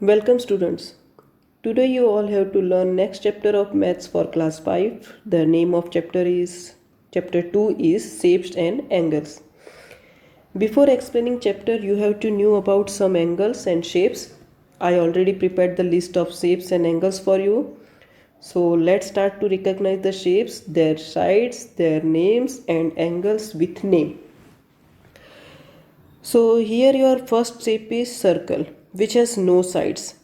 Welcome students. Today you all have to learn next chapter of maths for class 5. The name of chapter 2 is shapes and angles. Before explaining chapter you have to know about some angles and shapes. I already prepared the list of shapes and angles for you. So let's start to recognize the shapes, their sides, their names and angles with name. So here your first shape is circle, which has no sides.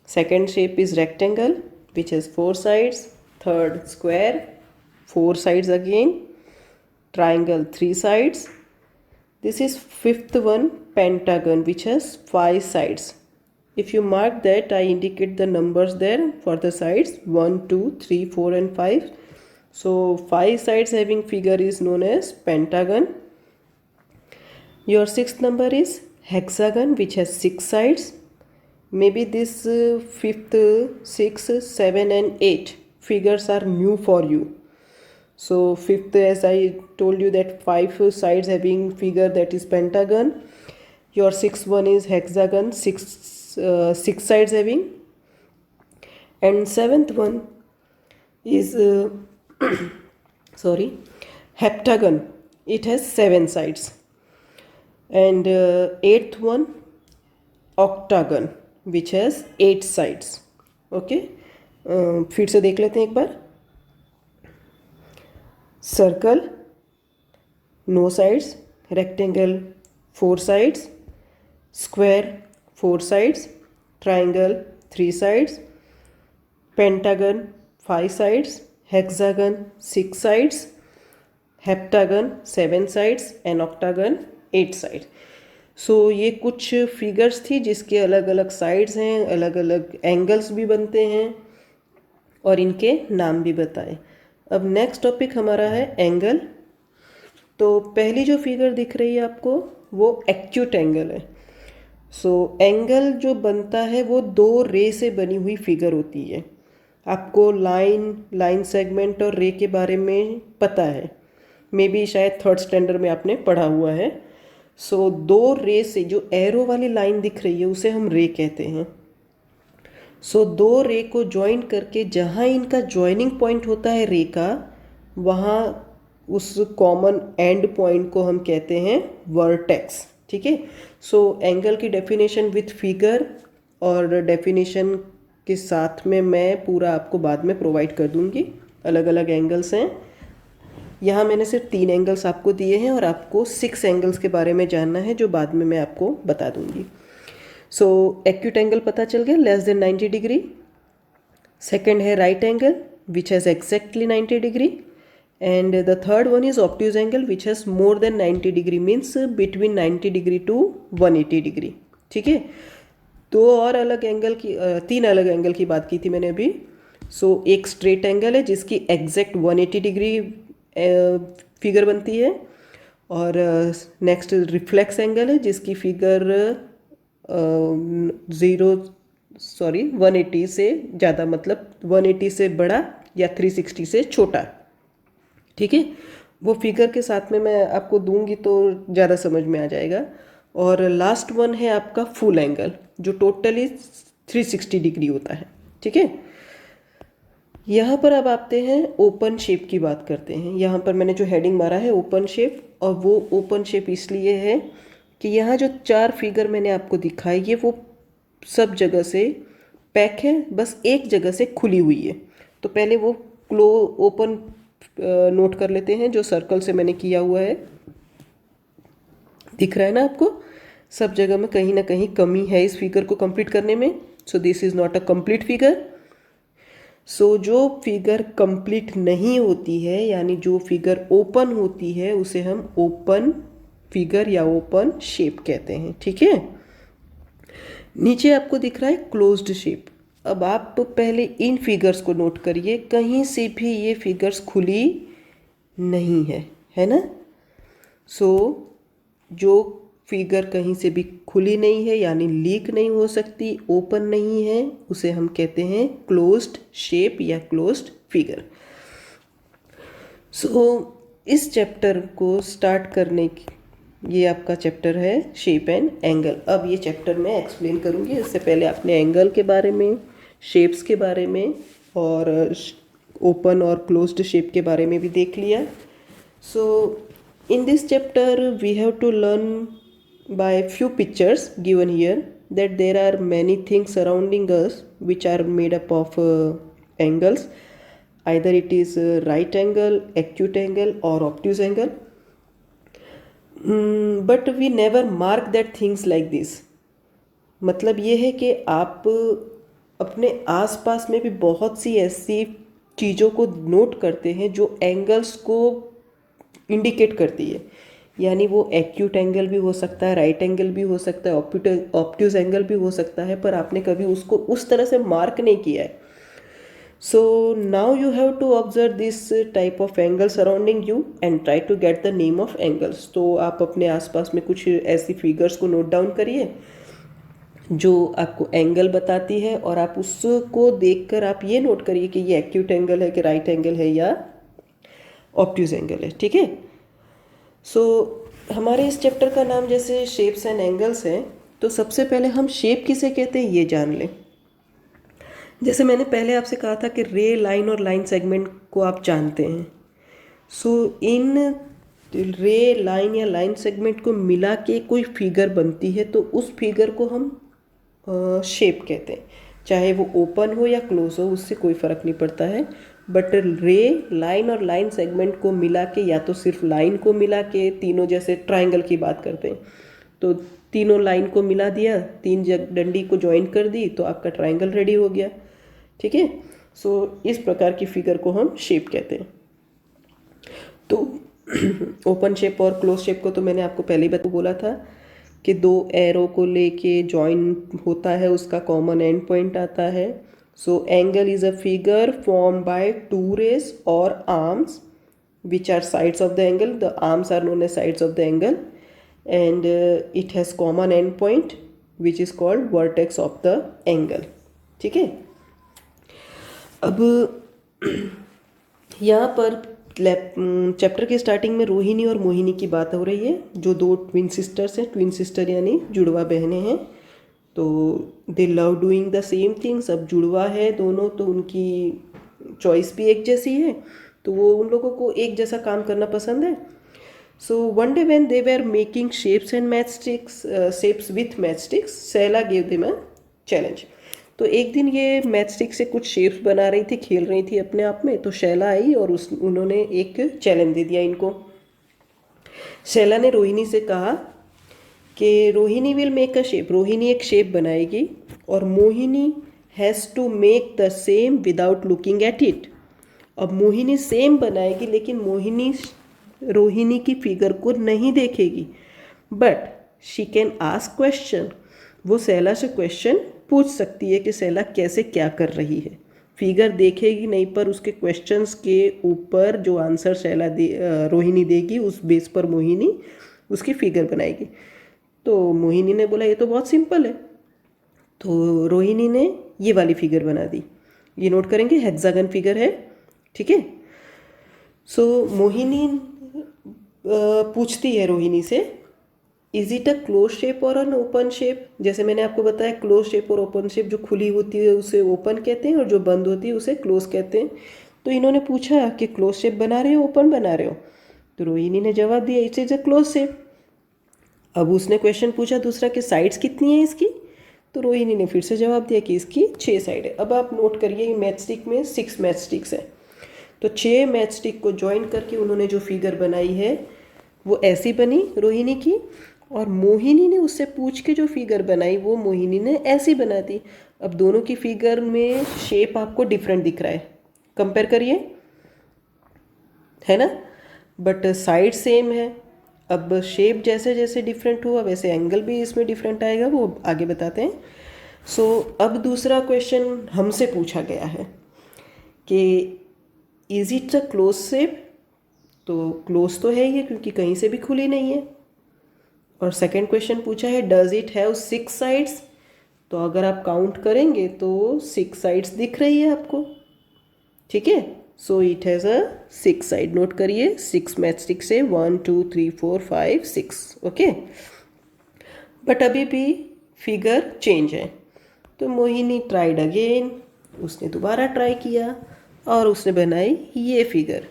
Second shape is rectangle, which has 4 sides. Third, square, 4 sides again. Triangle, 3 sides. This is fifth one, pentagon, which has 5 sides. If you mark that, I indicate the numbers there for the sides 1, 2, 3, 4 and 5. So 5 sides having figure is known as pentagon. Your sixth number is hexagon, which has 6 sides. Maybe this fifth, 6, 7 and 8 figures are new for you. So fifth, as I told you that 5 sides having figure, that is pentagon. Your sixth one is hexagon, 6 sides having. And seventh one is heptagon. It has 7 sides. And eighth one, octagon, which has 8 sides. Okay फिर से देख लेते हैं एक बार. Circle, no sides. Rectangle, 4 sides. Square, 4 sides. Triangle, 3 sides. Pentagon, 5 sides. Hexagon, 6 sides. Heptagon, 7 sides. And octagon, 8 sides. So ये कुछ figures थी जिसके अलग अलग साइड्स हैं, अलग अलग एंगल्स भी बनते हैं और इनके नाम भी बताए. अब नेक्स्ट टॉपिक हमारा है एंगल. तो पहली जो फिगर दिख रही है आपको वो एक्यूट एंगल है. सो एंगल जो बनता है वो 2 रे से बनी हुई फिगर होती है. आपको लाइन सेगमेंट और रे के बारे में पता है, मे बी शायद 3rd स्टैंडर्ड में आपने पढ़ा हुआ है. सो 2 रे से जो एरो वाली लाइन दिख रही है उसे हम रे कहते हैं. सो 2 रे को ज्वाइन करके जहाँ इनका ज्वाइनिंग पॉइंट होता है रे का, वहाँ उस कॉमन एंड पॉइंट को हम कहते हैं वर्टेक्स. ठीक है. सो एंगल की डेफिनेशन विथ फिगर और डेफिनेशन के साथ में मैं पूरा आपको बाद में प्रोवाइड कर दूंगी. अलग अलग एंगल्स हैं. यहाँ मैंने सिर्फ 3 एंगल्स आपको दिए हैं और आपको 6 एंगल्स के बारे में जानना है जो बाद में मैं आपको बता दूंगी. सो एक्यूट एंगल पता चल गया, लेस देन 90 डिग्री. सेकेंड है right angle which has exactly 90 degree. And the third one is obtuse angle which has more than 90 degree, means between 90 degree to 180 degree. ठीक है. 2 और अलग एंगल की 3 अलग एंगल की बात की थी मैंने अभी. सो एक स्ट्रेट एंगल है जिसकी एग्जैक्ट 180 डिग्री फिगर बनती है. और नेक्स्ट रिफ्लेक्स एंगल है जिसकी फिगर 180 से ज़्यादा, मतलब 180 से बड़ा या 360 से छोटा. ठीक है. वो फिगर के साथ में मैं आपको दूंगी तो ज़्यादा समझ में आ जाएगा. और लास्ट वन है आपका फुल एंगल जो टोटली 360 डिग्री होता है. ठीक है. यहाँ पर अब आते हैं ओपन शेप की बात करते हैं. यहाँ पर मैंने जो हेडिंग मारा है ओपन शेप, और वो ओपन शेप इसलिए है कि यहाँ जो 4 फिगर मैंने आपको दिखाई ये वो सब जगह से पैक है, बस एक जगह से खुली हुई है. तो पहले वो ओपन नोट कर लेते हैं जो सर्कल से मैंने किया हुआ है. दिख रहा है ना आपको, सब जगह में कहीं ना कहीं कमी है इस फिगर को कंप्लीट करने में. So this is not a complete figure. So जो फिगर कंप्लीट नहीं होती है, यानी जो फिगर ओपन होती है, उसे हम ओपन फिगर या ओपन शेप कहते हैं. ठीक है. नीचे आपको दिख रहा है क्लोज्ड शेप. अब आप पहले इन फिगर्स को नोट करिए, कहीं से भी ये फिगर्स खुली नहीं है ना. सो जो फिगर कहीं से भी खुली नहीं है यानी लीक नहीं हो सकती, ओपन नहीं है, उसे हम कहते हैं क्लोज्ड शेप या क्लोज्ड फिगर. सो इस चैप्टर को स्टार्ट करने ये आपका चैप्टर है शेप एंड एंगल। अब ये चैप्टर मैं एक्सप्लेन करूँगी। इससे पहले आपने एंगल के बारे में, शेप्स के बारे में और ओपन और क्लोज्ड शेप के बारे में भी देख लिया। So in this chapter we have to learn by few pictures given here that there are many things surrounding us which are made up of angles. Either it is right angle, acute angle or obtuse angle. But we never mark that things like this. मतलब ये है कि आप अपने आसपास में भी बहुत सी ऐसी चीज़ों को नोट करते हैं जो एंगल्स को इंडिकेट करती है। यानी वो एक्यूट एंगल भी हो सकता है, राइट एंगल भी हो सकता है, ऑप्ट्यूज एंगल भी हो सकता है, पर आपने कभी उसको उस तरह से मार्क नहीं किया है। So now you have to observe this type of angle surrounding you and try to get the name of angles. तो आप अपने आसपास में कुछ ऐसी फिगर्स को नोट डाउन करिए जो आपको एंगल बताती है, और आप उसको देखकर आप ये नोट करिए कि ये एक्यूट एंगल है कि राइट एंगल है या ऑप्ट्यूज एंगल है। ठीक है। सो हमारे इस चैप्टर का नाम जैसे शेप्स एंड एंगल्स है, तो सबसे पहले हम शेप किसे कहते हैं ये जान लें। जैसे मैंने पहले आपसे कहा था कि रे, लाइन और लाइन सेगमेंट को आप जानते हैं। सो इन रे, लाइन या लाइन सेगमेंट को मिला के कोई फिगर बनती है तो उस फिगर को हम शेप कहते हैं। चाहे वो ओपन हो या क्लोज हो, उससे कोई फ़र्क नहीं पड़ता है। बट रे, लाइन और लाइन सेगमेंट को मिला के, या तो सिर्फ लाइन को मिला के, तीनों जैसे ट्रायंगल की बात करते हैं तो तीनों लाइन को मिला दिया, तीन डंडी को ज्वाइन कर दी तो आपका ट्रायंगल रेडी हो गया। ठीक है। सो इस प्रकार की फिगर को हम शेप कहते हैं। तो ओपन शेप और क्लोज शेप को तो मैंने आपको पहले ही बोला था कि दो एरो को लेके ज्वाइन होता है, उसका कॉमन एंड पॉइंट आता है। So angle is a figure formed by two rays or arms which are sides of the angle. The arms are known as sides of the angle, and it has common end point which is called vertex of the angle. ठीक है। अब यहाँ पर chapter के starting में रोहिणी और मोहिनी की बात हो रही है, जो दो ट्विन सिस्टर्स हैं। ट्विन सिस्टर यानी जुड़वा बहनें हैं। तो दे love doing the same things. अब जुड़वा है दोनों, तो उनकी चॉइस भी एक जैसी है, तो वो उन लोगों को एक जैसा काम करना पसंद है। So one day when they were making shapes and match sticks, shapes with match sticks, Shaila gave them a challenge. तो एक दिन ये मैच स्टिक से कुछ शेप्स बना रही थी, खेल रही थी अपने आप में। तो शैला आई और उन्होंने एक चैलेंज दे दिया इनको। शैला ने रोहिणी से कहा कि Rohini will make a shape, Rohini एक शेप बनाएगी और Mohini has to make the same without looking at it. अब मोहिनी सेम बनाएगी, लेकिन मोहिनी रोहिणी की फिगर को नहीं देखेगी, but she can ask question. वो शैला से क्वेश्चन पूछ सकती है कि शैला कैसे क्या कर रही है। फिगर देखेगी नहीं, पर उसके क्वेश्चंस के ऊपर जो आंसर शैला रोहिणी देगी, उस बेस पर मोहिनी उसकी फिगर बनाएगी। तो मोहिनी ने बोला ये तो बहुत सिंपल है, तो रोहिणी ने ये वाली फिगर बना दी। ये नोट करेंगे, हेक्सागन फिगर है। ठीक है। सो मोहिनी पूछती है रोहिणी से, is it a close shape और एन ओपन शेप। जैसे मैंने आपको बताया, क्लोज शेप और ओपन शेप, जो खुली होती है उसे ओपन कहते हैं और जो बंद होती है उसे क्लोज कहते हैं। तो इन्होंने पूछा कि क्लोज शेप बना रहे हो, ओपन बना रहे हो। तो रोहिणी ने जवाब दिया it is a close shape. अब उसने क्वेश्चन पूछा दूसरा कि साइड्स कितनी है इसकी, तो रोहिणी ने फिर से जवाब दिया कि इसकी 6 साइड है। अब आप नोट करिए, मैच स्टिक में 6 मैच स्टिक्स है, तो 6 मैच स्टिक को ज्वाइन करके उन्होंने जो फिगर बनाई है वो ऐसी बनी रोहिणी की, और मोहिनी ने उससे पूछ के जो फिगर बनाई वो मोहिनी ने ऐसी बना दी। अब दोनों की फिगर में शेप आपको डिफरेंट दिख रहा है, कंपेयर करिए, है ना, बट साइड सेम है। अब शेप जैसे जैसे डिफरेंट हुआ वैसे एंगल भी इसमें डिफरेंट आएगा, वो आगे बताते हैं। सो अब दूसरा क्वेश्चन हमसे पूछा गया है कि is it a close shape. तो क्लोज तो है ये, क्योंकि कहीं से भी खुली नहीं है। और सेकंड क्वेश्चन पूछा है डज इट हैव 6 साइड्स। तो अगर आप काउंट करेंगे तो 6 साइड्स दिख रही है आपको। ठीक है, so it has a 6 side. Note करिए 6 मैचस्टिक से 1 2 3 4 5 6। ओके, बट अभी भी फिगर चेंज है। तो मोहिनी ट्राइड अगेन, उसने दोबारा ट्राई किया और उसने बनाई ये फिगर।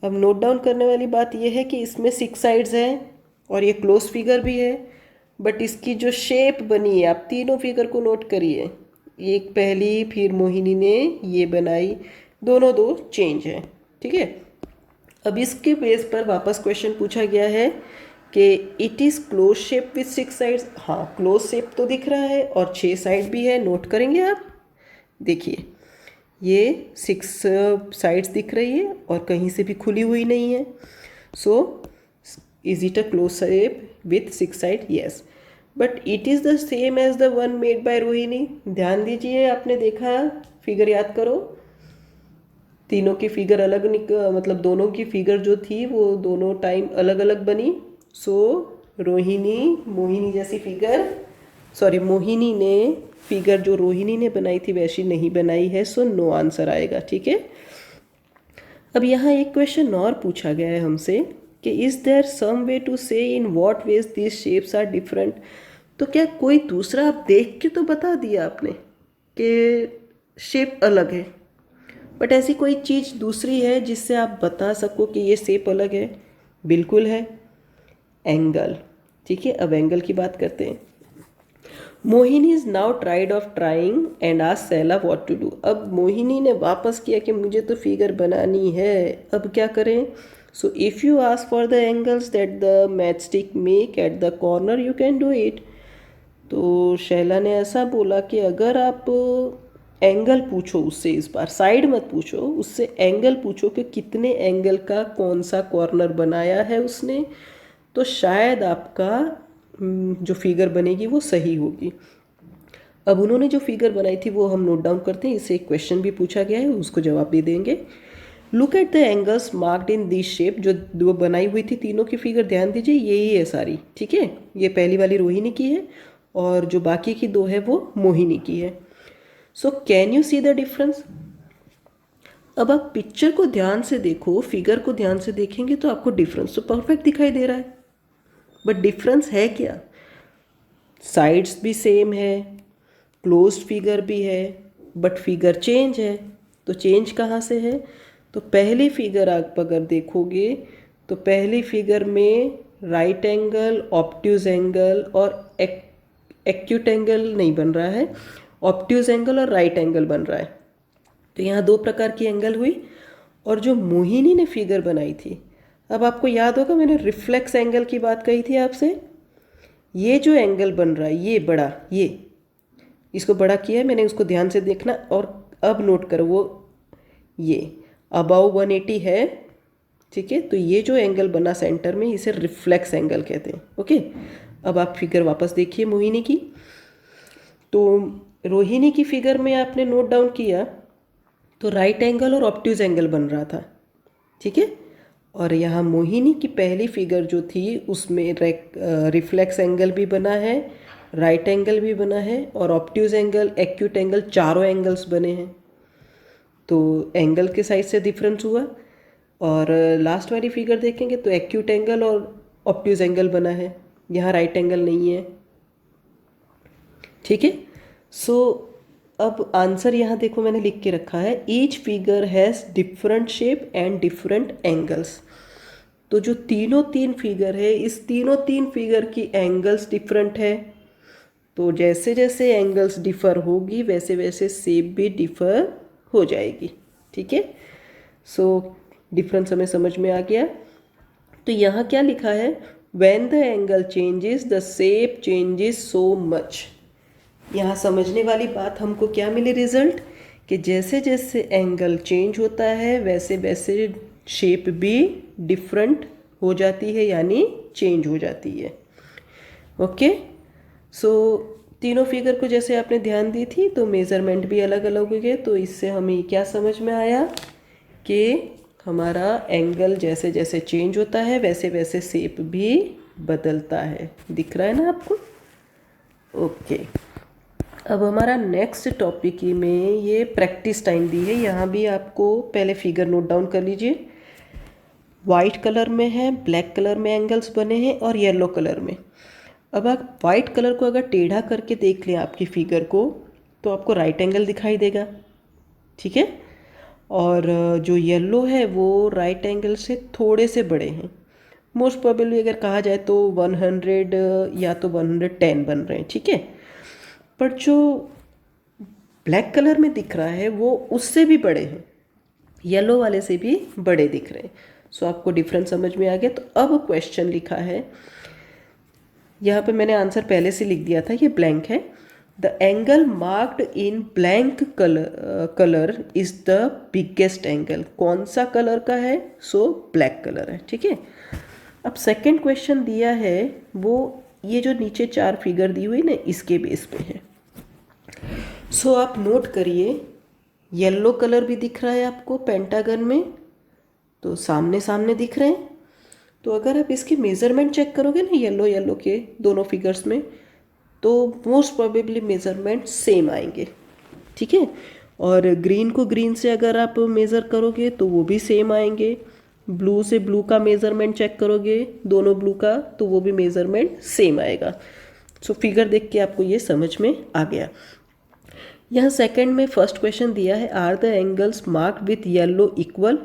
अब नोट डाउन करने वाली बात यह है कि इसमें 6 साइड्स हैं और ये क्लोज फिगर भी है, बट इसकी जो शेप बनी है, आप तीनों फिगर को नोट करिए, एक पहली फिर मोहिनी ने ये बनाई, दोनों दो चेंज है। ठीक है, अब इसके बेस पर वापस क्वेश्चन पूछा गया है कि it is close shape with 6 sides. हाँ, क्लोज शेप तो दिख रहा है और 6 साइड भी है। नोट करेंगे आप, देखिए ये 6 साइड्स दिख रही है और कहीं से भी खुली हुई नहीं है। So is it a close shape with 6 side? Yes, but it is the same as the one made by Rohini. ध्यान दीजिए, आपने देखा, फिगर याद करो, तीनों की फिगर अलग मतलब दोनों की फिगर जो थी वो दोनों टाइम अलग अलग बनी। सो मोहिनी जैसी फिगर, सॉरी मोहिनी ने फिगर जो रोहिणी ने बनाई थी वैसी नहीं बनाई है। सो नो आंसर आएगा। ठीक है, अब यहाँ एक क्वेश्चन और पूछा गया है हमसे कि is there some way to say in what ways this shapes are different. तो क्या कोई दूसरा, आप देख के तो बता दिया आपने कि शेप अलग है, बट ऐसी कोई चीज़ दूसरी है जिससे आप बता सको कि ये शेप अलग है? बिल्कुल है, एंगल। ठीक है, अब एंगल की बात करते हैं। Mohini is now tired of trying and ask Saila what to do. अब मोहिनी ने वापस किया कि मुझे तो फिगर बनानी है, अब क्या करें? So if you ask for the angles that the matchstick make at the corner you can do it. तो शैला ने ऐसा बोला कि अगर आप एंगल पूछो उससे, इस बार साइड मत पूछो, उससे एंगल पूछो कि कितने एंगल का कौन सा कॉर्नर बनाया है उसने, तो शायद आपका जो फिगर बनेगी वो सही होगी। अब उन्होंने जो फिगर बनाई थी वो हम नोट डाउन करते हैं, इससे एक क्वेश्चन भी पूछा गया है, उसको जवाब भी देंगे। Look at the angles marked in this shape. जो दो बनाई हुई थी तीनों की फिगर, ध्यान दीजिए यही है सारी। ठीक है, ये पहली वाली रोहिणी की है और जो बाकी की दो है वो मोहिनी की है। So can you see the difference? अब आप पिक्चर को ध्यान से देखो, फिगर को ध्यान से देखेंगे तो आपको डिफरेंस तो परफेक्ट दिखाई दे रहा है, बट डिफरेंस है क्या? साइड्स भी सेम है, क्लोज्ड फिगर भी है, बट फिगर चेंज है। तो चेंज कहाँ से है? तो पहली फिगर आप अगर देखोगे तो पहली फिगर में राइट एंगल, ऑब्ट्यूज एंगल और एक्यूट एंगल नहीं बन रहा है, ऑब्ट्यूज एंगल और राइट एंगल बन रहा है। तो यहाँ दो प्रकार की एंगल हुई। और जो मोहिनी ने फिगर बनाई थी, अब आपको याद होगा मैंने रिफ्लेक्स एंगल की बात कही थी आपसे, ये जो एंगल बन रहा है ये बड़ा, ये इसको बड़ा किया है मैंने, उसको ध्यान से देखना। और अब नोट करो वो ये अबाउ 180 है। ठीक है, तो ये जो एंगल बना सेंटर में इसे रिफ्लेक्स एंगल कहते हैं। ओके, अब आप फिगर वापस देखिए मोहिनी की। तो रोहिणी की फिगर में आपने नोट डाउन किया तो राइट एंगल और ऑब्ट्यूज एंगल बन रहा था। ठीक है, और यहाँ मोहिनी की पहली फिगर जो थी उसमें रिफ्लेक्स एंगल भी बना है, राइट एंगल भी बना है और ऑब्ट्यूज एंगल, एक्यूट एंगल, चारों एंगल्स बने हैं। तो एंगल के साइड से डिफरेंस हुआ। और लास्ट वाली फिगर देखेंगे तो एक्यूट एंगल और ऑब्ट्यूज एंगल बना है, यहाँ राइट एंगल नहीं है। ठीक है, सो अब आंसर यहाँ देखो मैंने लिख के रखा है, each figure has different shape and different angles. तो जो तीनों तीन फिगर है, इस तीनों तीन फिगर की एंगल्स डिफरेंट है। तो जैसे जैसे एंगल्स डिफर होगी वैसे वैसे शेप भी डिफर हो जाएगी। ठीक है, सो डिफरेंस हमें समझ में आ गया। तो यहाँ क्या लिखा है, when the angle changes the shape changes so much. यहाँ समझने वाली बात हमको क्या मिली रिजल्ट, कि जैसे जैसे एंगल चेंज होता है वैसे वैसे शेप भी डिफरेंट हो जाती है, यानी चेंज हो जाती है। ओके, सो तीनों फिगर को जैसे आपने ध्यान दी थी तो मेज़रमेंट भी अलग अलग हो गए। तो इससे हमें क्या समझ में आया कि हमारा एंगल जैसे जैसे चेंज होता है वैसे वैसे शेप भी बदलता है। दिख रहा है ना आपको? ओके, अब हमारा नेक्स्ट टॉपिक में ये प्रैक्टिस टाइम दी है। यहाँ भी आपको पहले फिगर नोट डाउन कर लीजिए। वाइट कलर में है, ब्लैक कलर में एंगल्स बने हैं और येलो कलर में। अब आप वाइट कलर को अगर टेढ़ा करके देख लें आपकी फिगर को तो आपको राइट एंगल दिखाई देगा, ठीक है। और जो येलो है वो राइट एंगल से थोड़े से बड़े हैं। मोस्ट प्रोबेबली अगर कहा जाए तो 100 या तो 110 बन रहे हैं, ठीक है। पर जो ब्लैक कलर में दिख रहा है वो उससे भी बड़े हैं, येलो वाले से भी बड़े दिख रहे हैं। सो आपको डिफरेंस समझ में आ गया। तो अब क्वेश्चन लिखा है, यहाँ पे मैंने आंसर पहले से लिख दिया था, ये ब्लैंक है। The angle marked in blank colour is the biggest angle. कौन सा कलर का है? सो ब्लैक कलर है, ठीक है। अब सेकंड क्वेश्चन दिया है वो ये जो नीचे 4 फिगर दी हुई ना इसके बेस पे है। सो आप नोट करिए, येलो कलर भी दिख रहा है आपको पेंटागन में, तो सामने सामने दिख रहे हैं। तो अगर आप इसकी मेज़रमेंट चेक करोगे ना येलो येलो के दोनों फिगर्स में, तो मोस्ट प्रोबेबली मेज़रमेंट सेम आएंगे, ठीक है। और ग्रीन को ग्रीन से अगर आप मेज़र करोगे तो वो भी सेम आएंगे। ब्लू से ब्लू का मेज़रमेंट चेक करोगे, दोनों ब्लू का, तो वो भी मेज़रमेंट सेम आएगा। सो फिगर देख के आपको ये समझ में आ गया। यहाँ सेकंड में फर्स्ट क्वेश्चन दिया है, are the angles marked with yellow equal.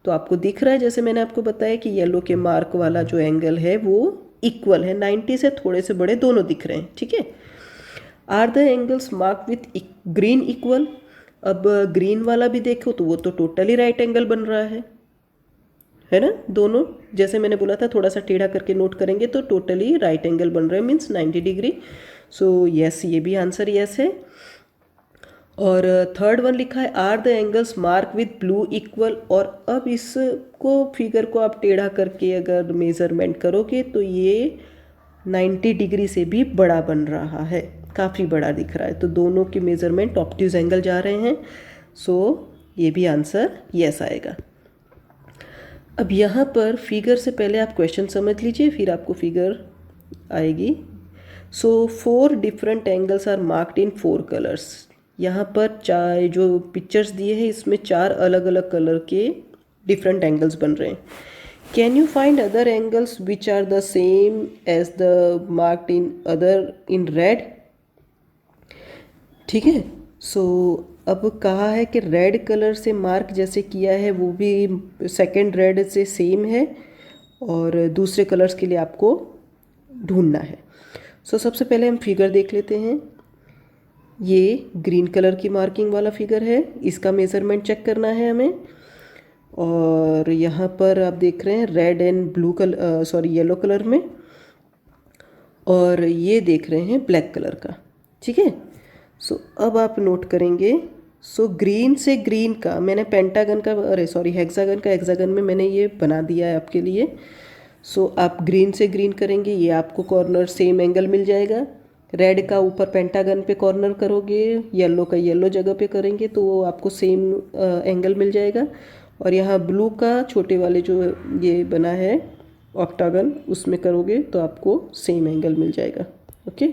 तो आपको दिख रहा है जैसे मैंने आपको बताया कि येलो के मार्क वाला जो एंगल है वो इक्वल है, 90 से थोड़े से बड़े दोनों दिख रहे हैं, ठीक है। Are the angles mark with green equal. अब ग्रीन वाला भी देखो तो वो तो टोटली राइट एंगल बन रहा है ना। दोनों जैसे मैंने बोला था थोड़ा सा टेढ़ा करके नोट करेंगे तो टोटली राइट एंगल बन रहे हैं, मीन्स 90 डिग्री। सो यस, ये भी आंसर यस है। और थर्ड वन लिखा है, are the angles mark with blue equal. और अब इसको फिगर को आप टेढ़ा करके अगर मेज़रमेंट करोगे तो ये 90 डिग्री से भी बड़ा बन रहा है, काफ़ी बड़ा दिख रहा है। तो दोनों की मेज़रमेंट ऑब्ट्यूज एंगल जा रहे हैं। सो ये भी आंसर यस आएगा। अब यहाँ पर फिगर से पहले आप क्वेश्चन समझ लीजिए, फिर आपको फिगर आएगी। So 4 different angles are marked in 4 colours. यहाँ पर 4 जो पिक्चर्स दिए हैं इसमें 4 अलग अलग कलर के डिफरेंट एंगल्स बन रहे हैं। Can you find other angles which are the same as the marked in other in red, ठीक है। सो अब कहा है कि रेड कलर से मार्क जैसे किया है वो भी सेकंड रेड से सेम है, और दूसरे कलर्स के लिए आपको ढूंढना है। सो सबसे पहले हम फिगर देख लेते हैं। ये ग्रीन कलर की मार्किंग वाला फिगर है, इसका मेज़रमेंट चेक करना है हमें। और यहाँ पर आप देख रहे हैं red and blue colour, sorry yellow colour में, और ये देख रहे हैं ब्लैक कलर का, ठीक है। सो अब आप नोट करेंगे, सो ग्रीन से ग्रीन का मैंने पेंटागन का, अरे सॉरी हेक्सागन का, हेक्सागन में मैंने ये बना दिया है आपके लिए। सो आप ग्रीन से ग्रीन करेंगे, ये आपको कॉर्नर सेम एंगल मिल जाएगा। रेड का ऊपर पेंटागन पे कॉर्नर करोगे, येलो का येलो जगह पे करेंगे तो वो आपको सेम एंगल मिल जाएगा। और यहाँ ब्लू का छोटे वाले जो ये बना है ऑक्टागन, उसमें करोगे तो आपको सेम एंगल मिल जाएगा, ओके।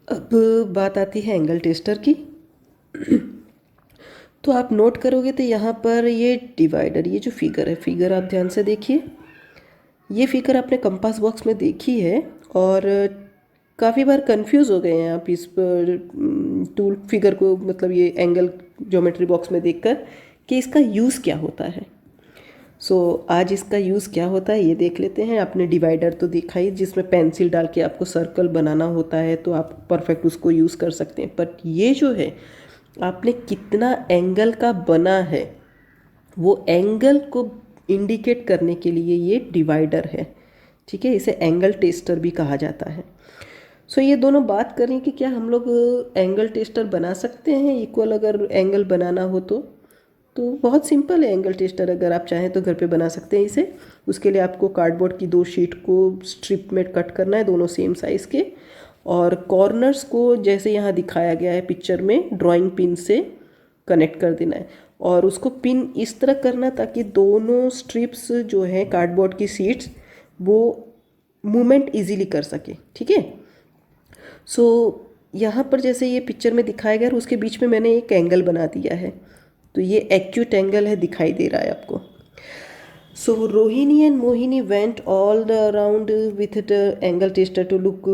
अब बात आती है एंगल टेस्टर की। तो आप नोट करोगे तो यहाँ पर ये डिवाइडर, ये जो फिगर है, फिगर आप ध्यान से देखिए। ये फिगर आपने कंपास बॉक्स में देखी है और काफ़ी बार कंफ्यूज हो गए हैं आप इस पर टूल फिगर को, मतलब ये एंगल ज्योमेट्री बॉक्स में देखकर कि इसका यूज़ क्या होता है। सो आज इसका यूज़ क्या होता है ये देख लेते हैं। आपने डिवाइडर तो देखा ही, जिसमें पेंसिल डाल के आपको सर्कल बनाना होता है तो आप परफेक्ट उसको यूज़ कर सकते हैं। बट ये जो है आपने कितना एंगल का बना है वो एंगल को इंडिकेट करने के लिए ये डिवाइडर है, ठीक है। इसे एंगल टेस्टर भी कहा जाता है। सो ये दोनों बात करें कि क्या हम लोग एंगल टेस्टर बना सकते हैं इक्वल, अगर एंगल बनाना हो तो बहुत सिंपल है। एंगल टेस्टर अगर आप चाहें तो घर पे बना सकते हैं इसे। उसके लिए आपको कार्डबोर्ड की 2 शीट को स्ट्रिप में कट करना है, दोनों सेम साइज़ के, और कॉर्नर्स को जैसे यहाँ दिखाया गया है पिक्चर में ड्राइंग पिन से कनेक्ट कर देना है। और उसको पिन इस तरह करना ताकि दोनों स्ट्रिप्स जो हैं कार्डबोर्ड की शीट्स वो मूवमेंट ईजीली कर सके, ठीक है। सो यहाँ पर जैसे ये पिक्चर में दिखाया गया और उसके बीच में मैंने एक एंगल बना दिया है, तो ये एक्यूट एंगल है, दिखाई दे रहा है आपको। So Rohini and Mohini went all the around with the angle tester to look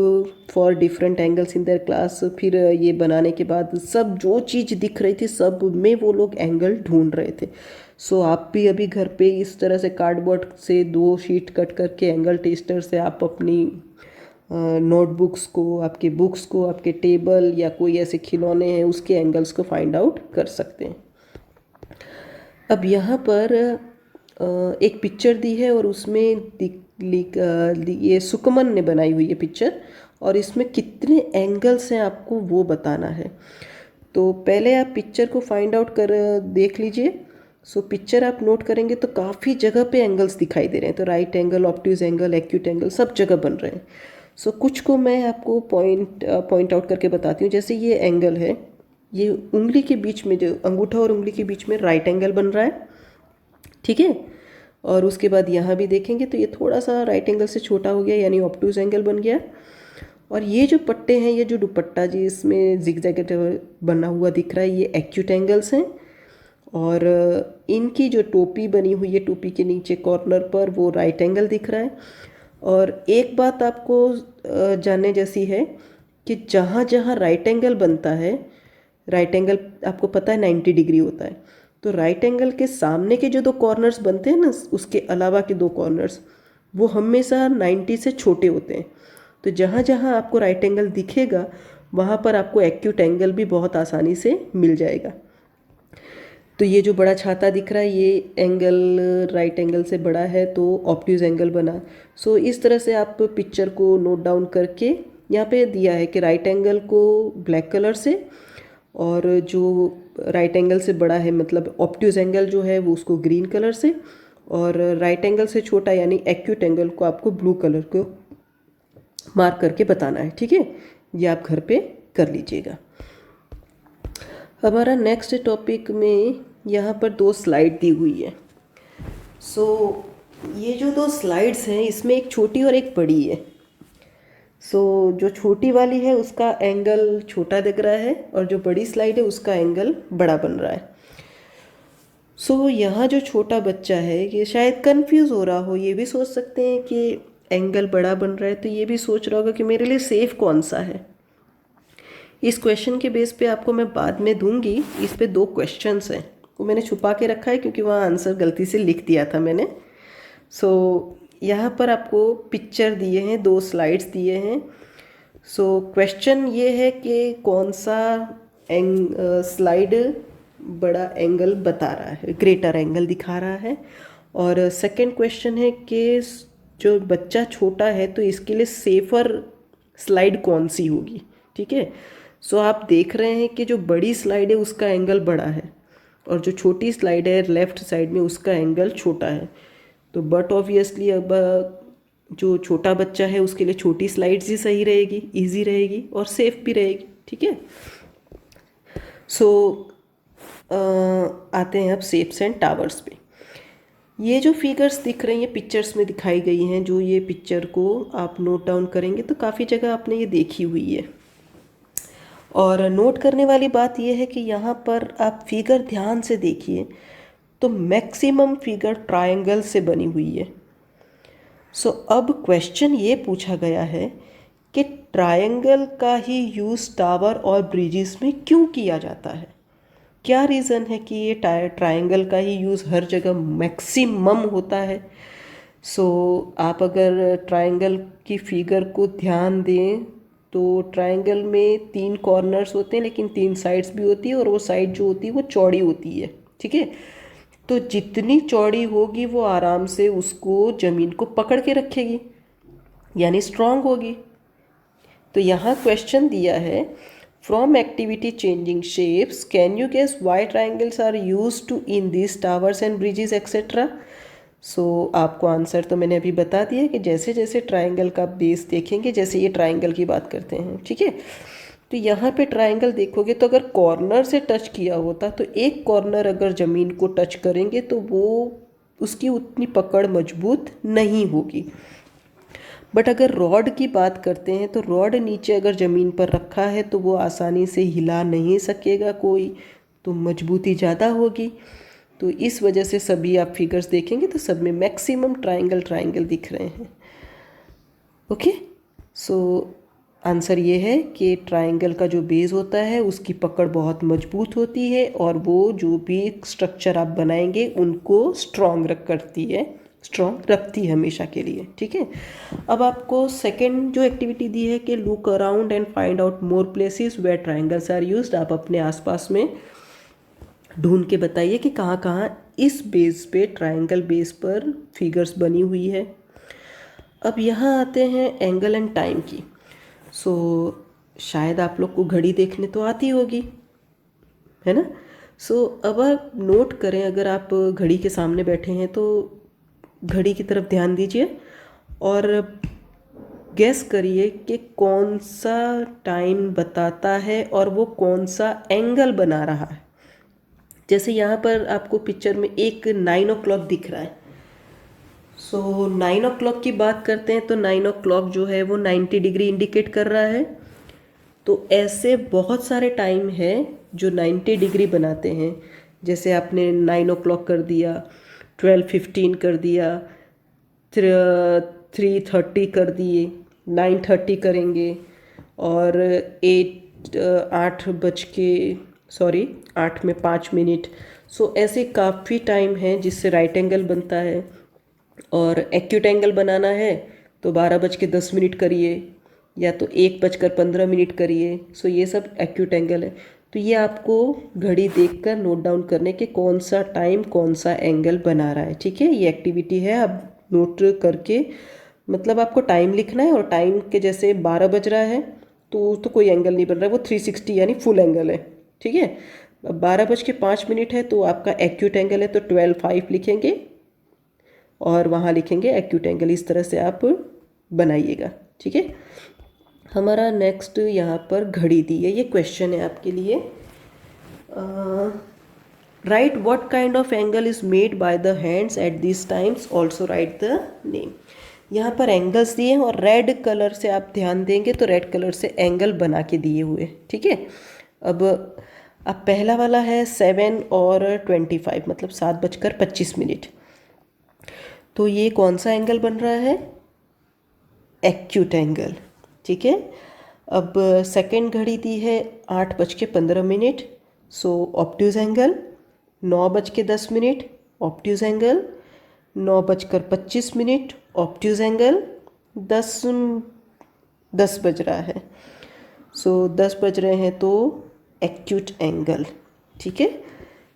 for different angles in their class. फिर ये बनाने के बाद सब जो चीज़ दिख रही थी सब में वो लोग एंगल ढूंढ रहे थे। सो आप भी अभी घर पे इस तरह से कार्डबोर्ड से 2 शीट कट करके एंगल टेस्टर से आप अपनी नोटबुक्स को, आपके बुक्स को, आपके टेबल या कोई ऐसे खिलौने हैं उसके एंगल्स को फाइंड आउट कर सकते हैं। अब यहाँ पर एक पिक्चर दी है और उसमें ये सुकमन ने बनाई हुई है पिक्चर, और इसमें कितने एंगल्स हैं आपको वो बताना है। तो पहले आप पिक्चर को फाइंड आउट कर देख लीजिए। सो पिक्चर आप नोट करेंगे तो काफ़ी जगह पे एंगल्स दिखाई दे रहे हैं, तो right angle, obtuse angle, acute angle सब जगह बन रहे हैं। सो कुछ को मैं आपको पॉइंट आउट करके बताती हूँ। जैसे ये एंगल है, ये उंगली के बीच में, जो अंगूठा और उंगली के बीच में राइट एंगल बन रहा है, ठीक है। और उसके बाद यहाँ भी देखेंगे तो ये थोड़ा सा राइट एंगल से छोटा हो गया, यानी ऑब्ट्यूज एंगल बन गया। और ये जो पट्टे हैं, ये जो दुपट्टा जी इसमें जिगजैग बना हुआ दिख रहा है, ये एक्यूट एंगल्स हैं। और इनकी जो टोपी बनी हुई है, टोपी के नीचे कॉर्नर पर वो राइट एंगल दिख रहा है। और एक बात आपको जानने जैसी है कि जहाँ जहाँ राइट एंगल बनता है, राइट एंगल आपको पता है 90 डिग्री होता है, तो राइट एंगल के सामने के जो 2 कॉर्नर्स बनते हैं ना, उसके अलावा के 2 कॉर्नर्स वो हमेशा 90 से छोटे होते हैं। तो जहाँ जहाँ आपको राइट एंगल दिखेगा वहाँ पर आपको एक्यूट एंगल भी बहुत आसानी से मिल जाएगा। तो ये जो बड़ा छाता दिख रहा है, ये एंगल राइट एंगल से बड़ा है, तो ऑब्ट्यूज एंगल बना। सो इस तरह से आप पिक्चर को नोट डाउन करके, यहाँ पे दिया है कि राइट एंगल को ब्लैक कलर से, और जो राइट एंगल से बड़ा है मतलब ऑब्ट्यूज एंगल जो है वो उसको ग्रीन कलर से, और राइट एंगल से छोटा यानी एक्यूट एंगल को आपको ब्लू कलर को मार्क करके बताना है, ठीक है। ये आप घर पे कर लीजिएगा। हमारा नेक्स्ट टॉपिक में यहाँ पर 2 स्लाइड दी हुई है। सो ये जो 2 स्लाइड्स हैं इसमें एक छोटी और एक बड़ी है। सो जो छोटी वाली है उसका एंगल छोटा दिख रहा है, और जो बड़ी स्लाइड है उसका एंगल बड़ा बन रहा है। सो यहाँ जो छोटा बच्चा है ये शायद कंफ्यूज हो रहा हो, ये भी सोच सकते हैं कि एंगल बड़ा बन रहा है, तो ये भी सोच रहा होगा कि मेरे लिए सेफ कौन सा है। इस क्वेश्चन के बेस पे आपको मैं बाद में दूंगी। इस पे 2 क्वेश्चंस हैं, वो मैंने छुपा के रखा है क्योंकि वहाँ आंसर गलती से लिख दिया था मैंने। सो यहाँ पर आपको पिक्चर दिए हैं, 2 स्लाइड्स दिए हैं। सो क्वेश्चन ये है कि कौन सा स्लाइड बड़ा एंगल बता रहा है, ग्रेटर एंगल दिखा रहा है। और सेकंड क्वेश्चन है कि जो बच्चा छोटा है तो इसके लिए सेफर स्लाइड कौन सी होगी, ठीक है। सो आप देख रहे हैं कि जो बड़ी स्लाइड है उसका एंगल बड़ा है, और जो छोटी स्लाइड है लेफ़्ट साइड में उसका एंगल छोटा है। तो बट ऑब्वियसली अब जो छोटा बच्चा है उसके लिए छोटी स्लाइड्स ही सही रहेगी, इजी रहेगी और सेफ भी रहेगी, ठीक है। सो आते हैं अब शेप्स एंड टावर्स पे। ये जो फिगर्स दिख रही हैं पिक्चर्स में दिखाई गई हैं, जो ये पिक्चर को आप नोट डाउन करेंगे तो काफ़ी जगह आपने ये देखी हुई है। और नोट करने वाली बात यह है कि यहाँ पर आप फिगर ध्यान से देखिए तो मैक्सिमम फिगर ट्रायंगल से बनी हुई है। सो अब क्वेश्चन ये पूछा गया है कि ट्रायंगल का ही यूज़ टावर और ब्रिजेस में क्यों किया जाता है। क्या रीज़न है कि ये ट्रायंगल का ही यूज़ हर जगह मैक्सिमम होता है। सो आप अगर ट्रायंगल की फिगर को ध्यान दें तो ट्रायंगल में 3 कॉर्नर्स होते हैं, लेकिन 3 साइड्स भी होती है, और वो साइड जो होती है वो चौड़ी होती है, ठीक है। तो जितनी चौड़ी होगी वो आराम से उसको ज़मीन को पकड़ के रखेगी, यानी स्ट्रांग होगी। तो यहाँ क्वेश्चन दिया है, from activity changing shapes can you guess why triangles are use to in this towers and bridges etcetera. So आपको आंसर तो मैंने अभी बता दिया कि जैसे जैसे ट्राइंगल का बेस देखेंगे, जैसे ये ट्राइंगल की बात करते हैं, ठीक है। तो यहाँ पे ट्राइंगल देखोगे तो अगर कॉर्नर से टच किया होता तो एक कॉर्नर अगर ज़मीन को टच करेंगे तो वो उसकी उतनी पकड़ मजबूत नहीं होगी। बट अगर रॉड की बात करते हैं तो रॉड नीचे अगर ज़मीन पर रखा है तो वो आसानी से हिला नहीं सकेगा कोई, तो मजबूती ज़्यादा होगी। तो इस वजह से सभी आप फिगर्स देखेंगे तो सब में मैक्सिमम ट्राइंगल ट्राइंगल दिख रहे हैं। ओके, सो आंसर ये है कि ट्राइंगल का जो बेस होता है उसकी पकड़ बहुत मजबूत होती है और वो जो भी स्ट्रक्चर आप बनाएंगे उनको स्ट्रॉन्ग करती है, स्ट्रॉन्ग रखती है हमेशा के लिए। ठीक है, अब आपको सेकंड जो एक्टिविटी दी है कि look around and find out more places where triangles are used. आप अपने आसपास में ढूंढ के बताइए कि कहाँ कहाँ इस बेस पे, ट्राइंगल बेस पर फिगर्स बनी हुई है। अब यहाँ आते हैं एंगल एंड टाइम की। सो शायद आप लोग को घड़ी देखने तो आती होगी, है ना। सो अब आप नोट करें, अगर आप घड़ी के सामने बैठे हैं तो घड़ी की तरफ ध्यान दीजिए और गेस करिए कि कौन सा टाइम बताता है और वो कौन सा एंगल बना रहा है। जैसे यहाँ पर आपको पिक्चर में एक 9 o'clock दिख रहा है। सो 9 o'clock की बात करते हैं तो 9 o'clock जो है वो 90 डिग्री इंडिकेट कर रहा है। तो ऐसे बहुत सारे टाइम है जो 90 डिग्री बनाते हैं। जैसे आपने 9 o'clock कर दिया, 12:15 कर दिया, 3:30 कर दिए, 9:30 करेंगे और 8 में 5 मिनट। सो ऐसे काफ़ी टाइम है जिससे राइट एंगल बनता है। और एक्यूट एंगल बनाना है तो 12:10 करिए या तो 1:15 करिए। सो ये सब एक्यूट एंगल है। तो ये आपको घड़ी देखकर नोट डाउन करने के कौन सा टाइम कौन सा एंगल बना रहा है। ठीक है, ये एक्टिविटी है, आप नोट करके मतलब आपको टाइम लिखना है और टाइम के जैसे 12 बज रहा है तो कोई एंगल नहीं बन रहा है, वो 360 यानी फुल एंगल है। ठीक है, अब 12:05 है तो आपका एक्यूट एंगल है तो 12:05 लिखेंगे और वहाँ लिखेंगे एक्यूट एंगल। इस तरह से आप बनाइएगा। ठीक है, हमारा नेक्स्ट यहाँ पर घड़ी दी है, ये क्वेश्चन है आपके लिए। Right what kind of angle is made by the hands at this times, also right the name. यहाँ पर एंगल्स दिए हैं और रेड कलर से आप ध्यान देंगे तो रेड कलर से एंगल बना के दिए हुए। ठीक है, अब पहला वाला है 7 और 25 मतलब 7:25। तो ये कौन सा एंगल बन रहा है? Acute angle. ठीक है, अब सेकंड घड़ी दी है 8:15। So obtuse angle. 9:10 obtuse angle. 9:25 obtuse angle. 10 बज रहा है, सो 10 बज रहे हैं तो एक्यूट एंगल। ठीक है,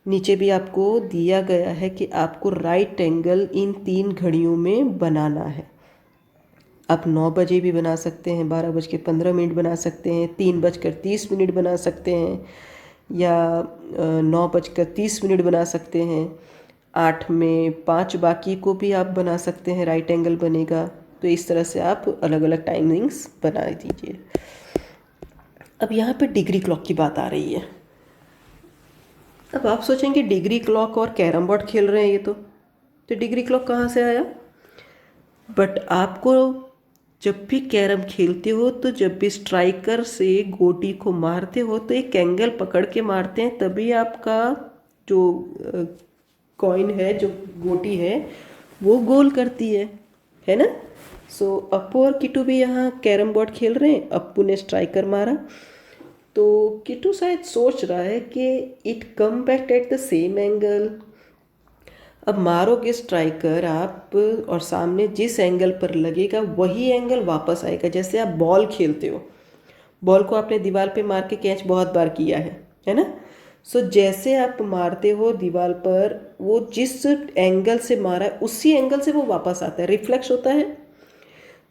नीचे भी आपको दिया गया है कि आपको राइट एंगल इन 3 घड़ियों में बनाना है। आप 9 बजे भी बना सकते हैं, 12:15 बना सकते हैं, 3:30 बना सकते हैं या 9:30 बना सकते हैं। 8 में 5 बाकी को भी आप बना सकते हैं, राइट एंगल बनेगा। तो इस तरह से आप अलग अलग टाइमिंग्स बना दीजिए। अब यहाँ पे डिग्री क्लॉक की बात आ रही है। अब आप सोचेंगे डिग्री क्लॉक और कैरम बोर्ड खेल रहे हैं ये तो डिग्री क्लॉक कहाँ से आया? बट आपको जब भी कैरम खेलते हो तो जब भी स्ट्राइकर से गोटी को मारते हो तो एक एंगल पकड़ के मारते हैं, तभी आपका जो कॉइन है, जो गोटी है, वो गोल करती है ना। सो अप्पू और किटू भी यहाँ कैरम बोर्ड खेल रहे हैं। अप्पू ने स्ट्राइकर मारा तो किटू शायद सोच रहा है कि it come back at the same angle. अब मारोगे स्ट्राइकर आप और सामने जिस एंगल पर लगेगा वही एंगल वापस आएगा। जैसे आप बॉल खेलते हो, बॉल को आपने दीवार पे मार के कैच बहुत बार किया है ना। सो जैसे आप मारते हो दीवार पर, वो जिस एंगल से मारा है उसी एंगल से वो वापस आता है, रिफ्लेक्स होता है।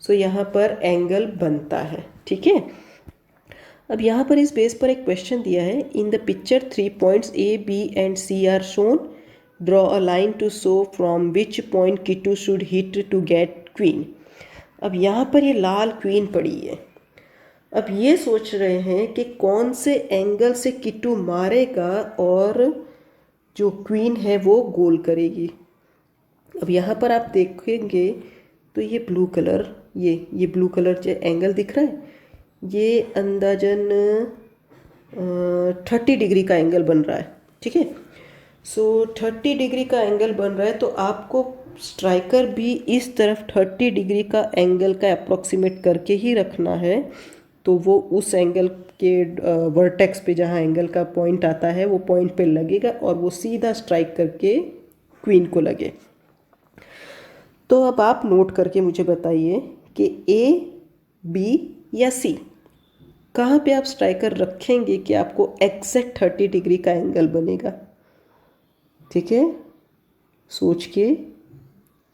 सो यहाँ पर एंगल बनता है। ठीक है, अब यहाँ पर इस बेस पर एक क्वेश्चन दिया है। In the picture 3 points A, B and C are shown. Draw a line to show from which point Kittu should hit to get queen. अब यहाँ पर ये लाल क्वीन पड़ी है। अब ये सोच रहे हैं कि कौन से एंगल से किटू मारेगा और जो क्वीन है वो गोल करेगी। अब यहाँ पर आप देखेंगे तो ये ब्लू कलर ये ब्लू कलर जो एंगल दिख रहा है, ये अंदाजन 30 डिग्री का एंगल बन रहा है। ठीक है, सो 30 डिग्री का एंगल बन रहा है, तो आपको स्ट्राइकर भी इस तरफ 30 डिग्री का एंगल का अप्रॉक्सीमेट करके ही रखना है। तो वो उस एंगल के वर्टेक्स पे जहाँ एंगल का पॉइंट आता है वो पॉइंट पे लगेगा और वो सीधा स्ट्राइक करके क्वीन को लगे। तो अब आप नोट करके मुझे बताइए कि ए, बी या सी, कहाँ पे आप स्ट्राइकर रखेंगे कि आपको एग्जैक्ट 30 डिग्री का एंगल बनेगा। ठीक है, सोच के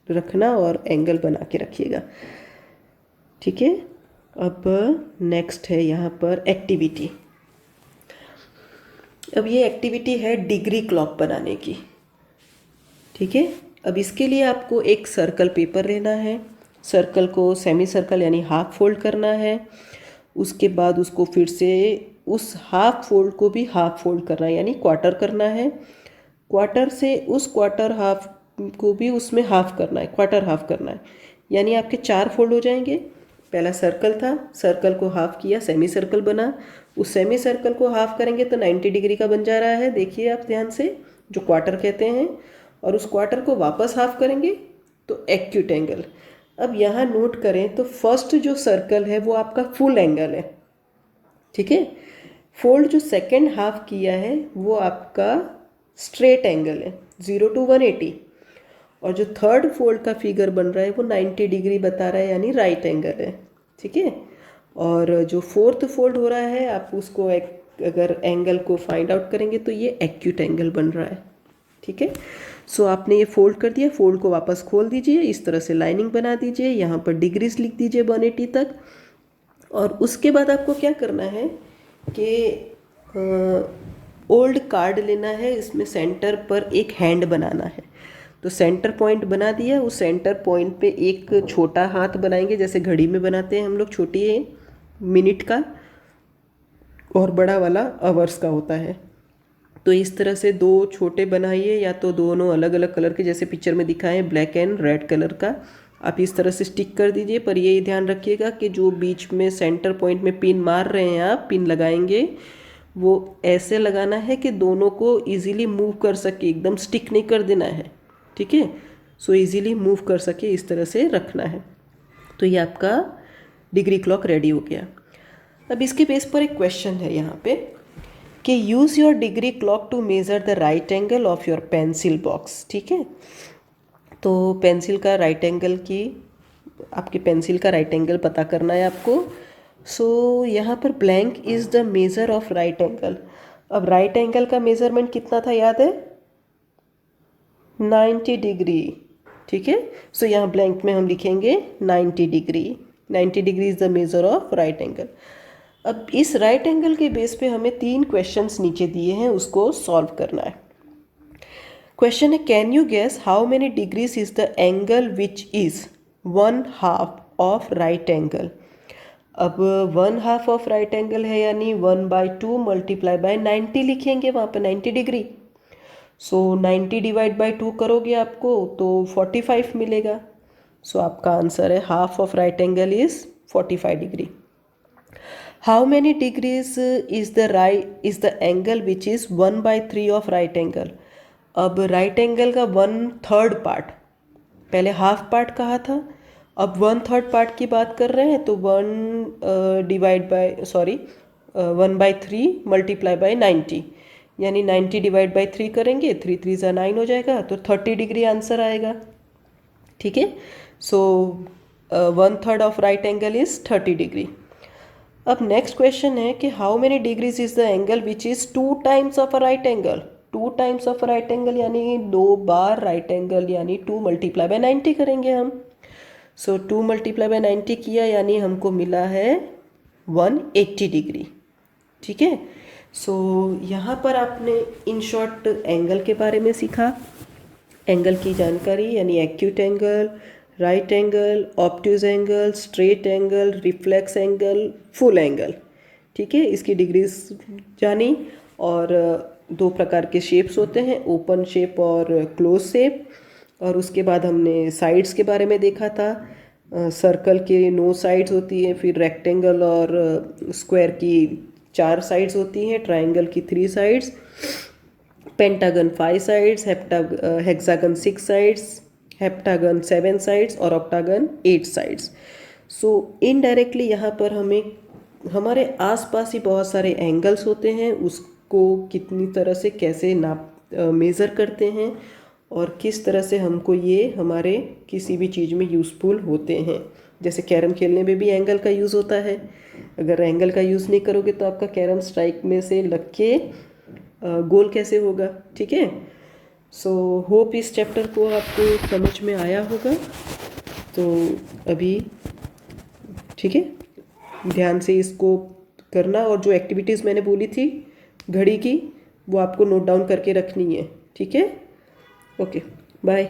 रखना और एंगल बना के रखिएगा। ठीक है, अब नेक्स्ट है यहाँ पर एक्टिविटी। अब ये एक्टिविटी है डिग्री क्लॉक बनाने की। ठीक है, अब इसके लिए आपको एक सर्कल पेपर लेना है, सर्कल को सेमी सर्कल यानी हाफ फोल्ड करना है, उसके बाद उसको फिर से उस हाफ फोल्ड को भी हाफ फोल्ड करना है यानी क्वार्टर करना है, क्वार्टर से उस क्वार्टर हाफ को भी उसमें हाफ करना है, क्वार्टर हाफ करना है, यानी आपके 4 फोल्ड हो जाएंगे। पहला सर्कल था, सर्कल को हाफ किया, सेमी सर्कल बना, उस सेमी सर्कल को हाफ करेंगे तो 90 डिग्री का बन जा रहा है, देखिए आप ध्यान से, जो क्वार्टर कहते हैं, और उस क्वार्टर को वापस हाफ करेंगे तो एक्यूट एंगल। अब यहाँ नोट करें तो फर्स्ट जो सर्कल है वो आपका फुल एंगल है। ठीक है, फोल्ड जो सेकेंड हाफ किया है वो आपका स्ट्रेट एंगल है 0 to 180, और जो थर्ड फोल्ड का फिगर बन रहा है वो 90 डिग्री बता रहा है यानी राइट एंगल है। ठीक है, और जो फोर्थ फोल्ड हो रहा है आप उसको अगर एंगल को फाइंड आउट करेंगे तो ये एक्यूट एंगल बन रहा है। ठीक है, सो आपने ये फोल्ड कर दिया, फोल्ड को वापस खोल दीजिए, इस तरह से लाइनिंग बना दीजिए, यहाँ पर डिग्रीज लिख दीजिए 180 तक, और उसके बाद आपको क्या करना है कि ओल्ड कार्ड लेना है, इसमें सेंटर पर एक हैंड बनाना है। तो सेंटर पॉइंट बना दिया, उस सेंटर पॉइंट पे एक छोटा हाथ बनाएंगे जैसे घड़ी में बनाते हैं हम लोग, छोटी है मिनट का और बड़ा वाला आवर्स का होता है। तो इस तरह से 2 छोटे बनाइए, या तो दोनों अलग अलग कलर के जैसे पिक्चर में दिखाएं, ब्लैक एंड रेड कलर का, आप इस तरह से स्टिक कर दीजिए। पर ये ध्यान रखिएगा कि जो बीच में सेंटर पॉइंट में पिन मार रहे हैं, आप पिन लगाएंगे, वो ऐसे लगाना है कि दोनों को इजीली मूव कर सके, एकदम स्टिक नहीं कर देना है। ठीक है, सो इजीली मूव कर सके इस तरह से रखना है। तो ये आपका डिग्री क्लॉक रेडी हो गया। अब इसके बेस पर एक क्वेश्चन है यहाँ पे कि use your degree clock to measure the right angle of your pencil box. ठीक है, तो पेंसिल का राइट एंगल की, आपके पेंसिल का राइट एंगल पता करना है आपको। सो यहाँ पर blank is the measure of right angle. अब राइट एंगल का मेज़रमेंट कितना था याद है? 90 डिग्री। ठीक है, सो यहाँ ब्लैंक में हम लिखेंगे 90 degree. 90 degree is the measure of right angle. अब इस राइट एंगल के बेस पे हमें 3 क्वेश्चंस नीचे दिए हैं, उसको सॉल्व करना है। क्वेश्चन है, can you guess how many degrees is the angle which is 1/2 of right angle. अब 1/2 ऑफ राइट एंगल है यानी 1/2 मल्टीप्लाई बाय 90 लिखेंगे वहाँ पर 90 डिग्री। सो 90 डिवाइड बाय 2 करोगे आपको तो 45 मिलेगा। सो आपका आंसर है half of right angle is 45 degree. How many degrees is the angle which is 1/3 of right angle. अब राइट एंगल का 1/3 पार्ट, पहले हाफ पार्ट कहा था, अब 1/3 पार्ट की बात कर रहे हैं, तो 1/3 मल्टीप्लाई बाय 90 यानी 90 डिवाइड बाय 3 करेंगे, 3 3 ज़ा 9 हो जाएगा, तो 30 डिग्री आंसर आएगा। ठीक है, सो 1/3 of right angle is 30 degree. अब नेक्स्ट क्वेश्चन है कि how many degrees is the angle which is 2 times of a right angle. 2 times of right angle यानी 2 बार राइट एंगल, यानी 2 मल्टीप्लाई बाय 90 करेंगे हम। सो 2 मल्टीप्लाई बाय 90 किया यानी हमको मिला है 180 डिग्री। ठीक है, सो यहाँ पर आपने इन शॉर्ट एंगल के बारे में सीखा, एंगल की जानकारी यानी acute angle, right angle, obtuse angle, straight angle, reflex angle, full angle. ठीक है, इसकी डिग्रीज जानी, और 2 प्रकार के शेप्स होते हैं, ओपन शेप और क्लोज शेप। और उसके बाद हमने साइड्स के बारे में देखा था, सर्कल के 9 साइड्स होती हैं, फिर रेक्टेंगल और स्क्वायर की 4 साइड्स होती हैं, ट्राइंगल की 3 sides, pentagon 5 sides, hexagon 6 sides, heptagon 7 sides और ऑक्टागन 8 साइड्स। सो इनडायरेक्टली यहाँ पर हमें हमारे आसपास ही बहुत सारे एंगल्स होते हैं, उसको कितनी तरह से कैसे नाप मेज़र करते हैं और किस तरह से हमको ये हमारे किसी भी चीज़ में यूज़फुल होते हैं। जैसे कैरम खेलने में भी एंगल का यूज़ होता है, अगर एंगल का यूज़ नहीं करोगे तो आपका कैरम स्ट्राइक में से लग के गोल कैसे होगा, ठीक है। सो होप इस चैप्टर को आपको समझ में आया होगा। तो अभी ठीक है, ध्यान से इसको करना और जो एक्टिविटीज़ मैंने बोली थी घड़ी की वो आपको नोट डाउन करके रखनी है, ठीक है। Okay, bye.